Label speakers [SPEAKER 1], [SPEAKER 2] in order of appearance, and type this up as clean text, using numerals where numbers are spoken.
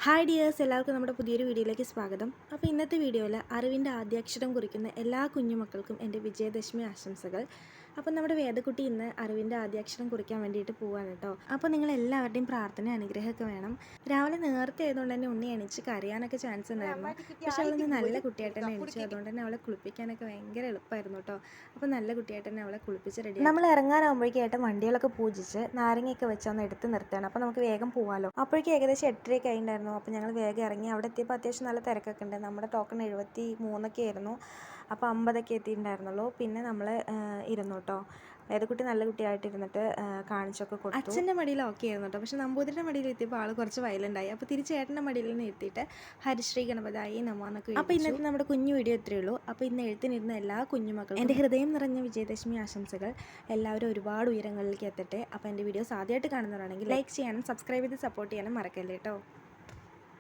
[SPEAKER 1] Hi dears, എല്ലാവർക്കും നമ്മുടെ പുതിയൊരു വീഡിയോയിലേക്ക് സ്വാഗതം. അപ്പോൾ ഇന്നത്തെ വീഡിയോയിൽ അറിവിൻ്റെ ആദ്യാക്ഷരം കുറിക്കുന്ന എല്ലാ കുഞ്ഞുമക്കൾക്കും എൻ്റെ വിജയദശമി ആശംസകൾ. അപ്പോൾ നമ്മുടെ വേദക്കുട്ടി ഇന്ന് അറിവിൻ്റെ ആദ്യാക്ഷരം കുറിക്കാൻ വേണ്ടിയിട്ട് പോവാണ് കേട്ടോ. അപ്പോൾ നിങ്ങൾ എല്ലാവരുടെയും പ്രാർത്ഥന അനുഗ്രഹമൊക്കെ വേണം. രാവിലെ നേരത്തെ ആയതുകൊണ്ട് തന്നെ ഉണ്ണി എണീച്ച് കരയാനൊക്കെ ചാൻസ് ഉണ്ടായിരുന്നു. പക്ഷെ അവളൊന്ന് നല്ല കുട്ടിയായിട്ട് തന്നെ എണീച്ചു. അതുകൊണ്ട് തന്നെ അവളെ കുളിപ്പിക്കാനൊക്കെ ഭയങ്കര എളുപ്പമായിരുന്നു കേട്ടോ. അപ്പോൾ നല്ല കുട്ടിയായിട്ട് തന്നെ അവളെ കുളിപ്പിച്ച് റെഡി. നമ്മൾ ഇറങ്ങാനാകുമ്പോഴേക്കും ഏട്ടൻ വണ്ടികളൊക്കെ പൂജിച്ച് നാരങ്ങയൊക്കെ വെച്ചൊന്ന് എടുത്ത് നിർത്തുകയാണ്. അപ്പോൾ നമുക്ക് വേഗം പോകാമല്ലോ. അപ്പോഴേക്കും ഏകദേശം 8:30 ആയിട്ടുണ്ടായിരുന്നു. അപ്പോൾ ഞങ്ങൾ വേഗം ഇറങ്ങി. അവിടെ എത്തിയപ്പോൾ അത്യാവശ്യം നല്ല തിരക്കൊക്കെ ഉണ്ട്. നമ്മുടെ ടോക്കൺ 73 ആയിരുന്നു. അപ്പോൾ 50 എത്തിയിട്ടുണ്ടായിരുന്നുള്ളൂ. പിന്നെ നമ്മൾ ഇരുന്നു കേട്ടോ. വേദക്കുട്ടി നല്ല കുട്ടിയായിട്ട് ഇരുന്നിട്ട് കാണിച്ചൊക്കെ കൊടുത്തു. അച്ഛൻ്റെ മടിയിൽ ഓക്കെ ആയിരുന്നു കേട്ടോ. പക്ഷെ നമ്പൂതിരിയുടെ മടിയിൽ എത്തിയപ്പോൾ ആൾ കുറച്ച് വയലൻ്റായി. അപ്പോൾ തിരിച്ച് ഏട്ടൻ്റെ മടിയിൽ നിന്ന് എത്തിയിട്ട് ഹരിശ്രീ ഗണപതായി നമോ എന്നൊക്കെ. അപ്പോൾ ഇന്നത്തെ നമ്മുടെ കുഞ്ഞു വീഡിയോ ഇത്രയേ ഉള്ളൂ. അപ്പോൾ ഇന്ന് എഴുത്തിനിരുന്ന എല്ലാ കുഞ്ഞുമക്കളും എൻ്റെ ഹൃദയം നിറഞ്ഞ വിജയദശമി ആശംസകൾ. എല്ലാവരും ഒരുപാട് ഉയരങ്ങളിലേക്ക് എത്തട്ടെ. അപ്പോൾ എൻ്റെ വീഡിയോസ് ആദ്യമായിട്ട് കാണുന്നവരാണെങ്കിൽ ലൈക്ക് ചെയ്യാനും സബ്സ്ക്രൈബ് ചെയ്ത് സപ്പോർട്ട് ചെയ്യാനും മറക്കല്ലേ കേട്ടോ.